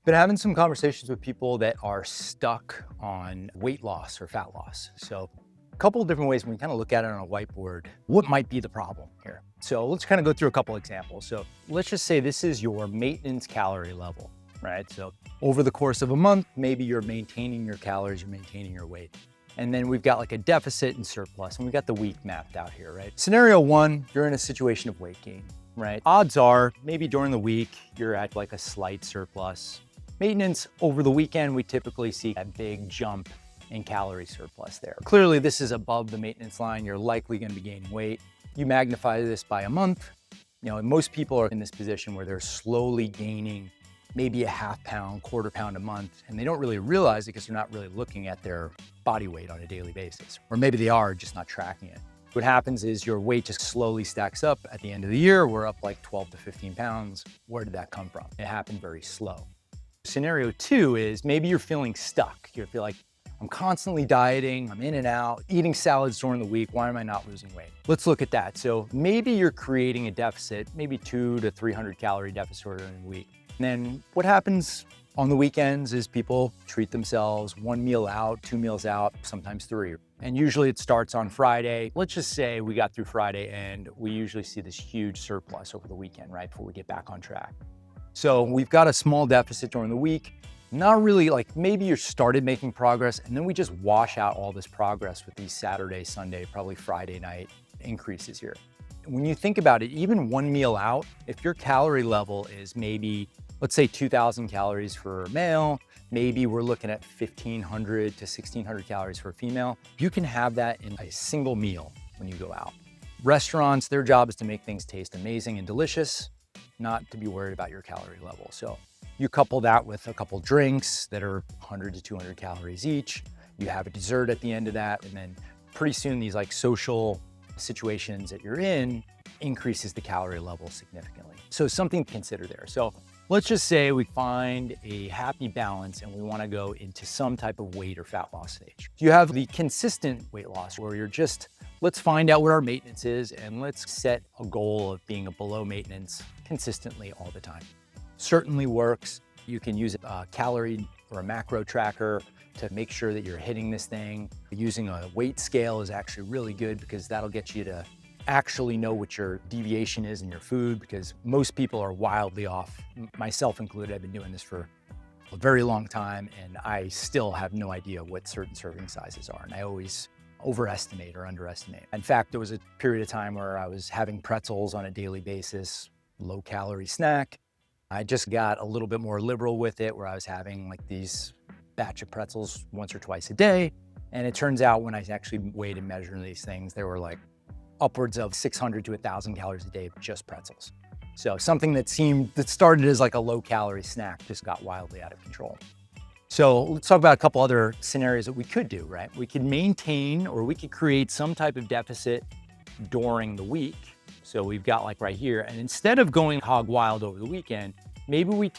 Been having some conversations with people that are stuck on weight loss or fat loss. So a couple of different ways when we kind of look at it on a whiteboard, what might be the problem here? So let's kind of go through a couple examples. So let's just say this is your maintenance calorie level, right? So over the course of a month, maybe you're maintaining your calories, you're maintaining your weight. And then we've got like a deficit and surplus, and we've got the week mapped out here, right? Scenario one, you're in a situation of weight gain, right? Odds are maybe during the week, you're at like a slight surplus. Maintenance over the weekend, we typically see a big jump in calorie surplus there. Clearly, this is above the maintenance line. You're likely going to be gaining weight. You magnify this by a month. Most people are in this position where they're slowly gaining maybe a half pound, quarter pound a month, and they don't really realize it because they're not really looking at their body weight on a daily basis. Or maybe they are just not tracking it. What happens is your weight just slowly stacks up. At the end of the year, we're up like 12 to 15 pounds. Where did that come from? It happened very slow. Scenario two is maybe you're feeling stuck. You feel like I'm constantly dieting, I'm in and out, eating salads during the week. Why am I not losing weight? Let's look at that. So maybe you're creating a deficit, maybe 200 to 300 calorie deficit during the week. And then what happens on the weekends is people treat themselves 1 meal out, 2 meals out, sometimes 3. And usually it starts on Friday. Let's just say we got through Friday and we usually see this huge surplus over the weekend, right? Before we get back on track. So we've got a small deficit during the week, not really like maybe you started making progress and then we just wash out all this progress with these Saturday, Sunday, probably Friday night increases here. When you think about it, even 1 meal out, if your calorie level is maybe, let's say 2,000 calories for a male, maybe we're looking at 1,500 to 1,600 calories for a female, you can have that in a single meal when you go out. Restaurants, their job is to make things taste amazing and delicious, not to be worried about your calorie level. So you couple that with a couple drinks that are 100 to 200 calories each. You have a dessert at the end of that. And then pretty soon these like social situations that you're in increases the calorie level significantly. So something to consider there. So let's just say we find a happy balance and we want to go into some type of weight or fat loss stage. You have the consistent weight loss where you're just, let's find out what our maintenance is and let's set a goal of being a below maintenance consistently all the time. Certainly works. You can use a calorie or a macro tracker to make sure that you're hitting this thing. Using a weight scale is actually really good because that'll get you to actually know what your deviation is in your food, because most people are wildly off, myself included. I've been doing this for a very long time and I still have no idea what certain serving sizes are. And I always overestimate or underestimate. In fact, there was a period of time where I was having pretzels on a daily basis, low calorie snack. I just got a little bit more liberal with it where I was having like these batch of pretzels once or twice a day. And it turns out when I actually weighed and measured these things, they were like upwards of 600 to 1,000 calories a day of just pretzels. So something that started as like a low calorie snack just got wildly out of control. So let's talk about a couple other scenarios that we could do, right? We could maintain or we could create some type of deficit during the week. So we've got like right here, and instead of going hog wild over the weekend, maybe we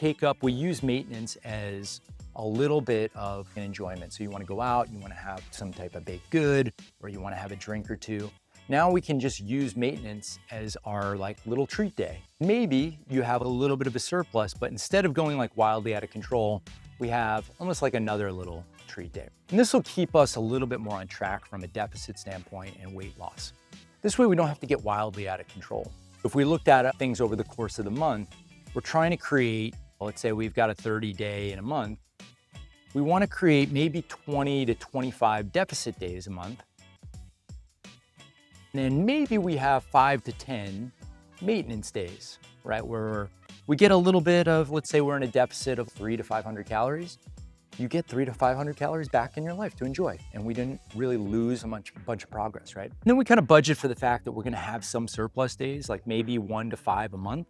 use maintenance as a little bit of an enjoyment. So you want to go out, you want to have some type of baked good, or you want to have a drink or two. Now we can just use maintenance as our like little treat day. Maybe you have a little bit of a surplus, but instead of going like wildly out of control, we have almost like another little treat day. And this will keep us a little bit more on track from a deficit standpoint and weight loss. This way we don't have to get wildly out of control. If we looked at things over the course of the month, we're trying to create, let's say we've got a 30-day in a month. We want to create maybe 20 to 25 deficit days a month. And then maybe we have 5 to 10 maintenance days, right? Where we get a little bit of, let's say we're in a deficit of 300 to 500 calories. You get 300 to 500 calories back in your life to enjoy. And we didn't really lose a bunch of progress, right? And then we kind of budget for the fact that we're going to have some surplus days, like maybe 1 to 5 a month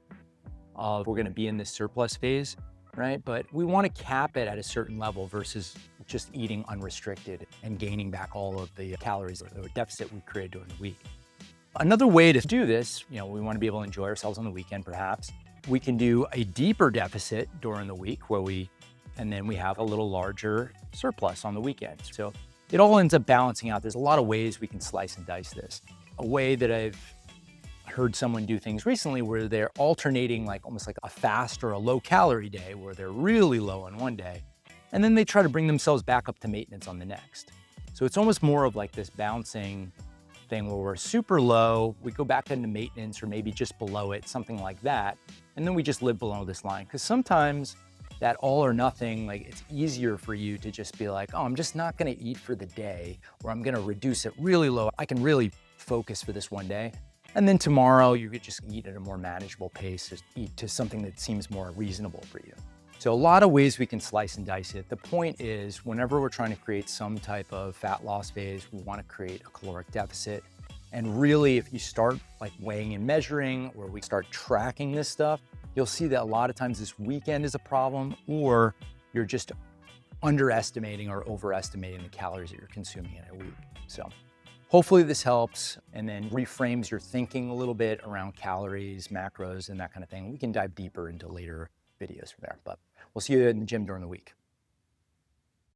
of we're going to be in this surplus phase, right? But we want to cap it at a certain level versus just eating unrestricted and gaining back all of the calories or the deficit we created during the week. Another way to do this, we want to be able to enjoy ourselves on the weekend, perhaps. We can do a deeper deficit during the week and then we have a little larger surplus on the weekend. So it all ends up balancing out. There's a lot of ways we can slice and dice this. A way that I've I heard someone do things recently where they're alternating like almost like a fast or a low calorie day where they're really low on one day, and then they try to bring themselves back up to maintenance on the next. So it's almost more of like this bouncing thing where we're super low, we go back into maintenance or maybe just below it, something like that. And then we just live below this line. Because sometimes that all or nothing, like it's easier for you to just be like, oh, I'm just not gonna eat for the day, or I'm gonna reduce it really low. I can really focus for this one day. And then tomorrow you could just eat at a more manageable pace, just eat to something that seems more reasonable for you. So a lot of ways we can slice and dice it. The point is, whenever we're trying to create some type of fat loss phase, we want to create a caloric deficit. And really, if you start like weighing and measuring, or we start tracking this stuff, you'll see that a lot of times this weekend is a problem, or you're just underestimating or overestimating the calories that you're consuming in a week. So hopefully this helps and then reframes your thinking a little bit around calories, macros, and that kind of thing. We can dive deeper into later videos from there, but we'll see you in the gym during the week.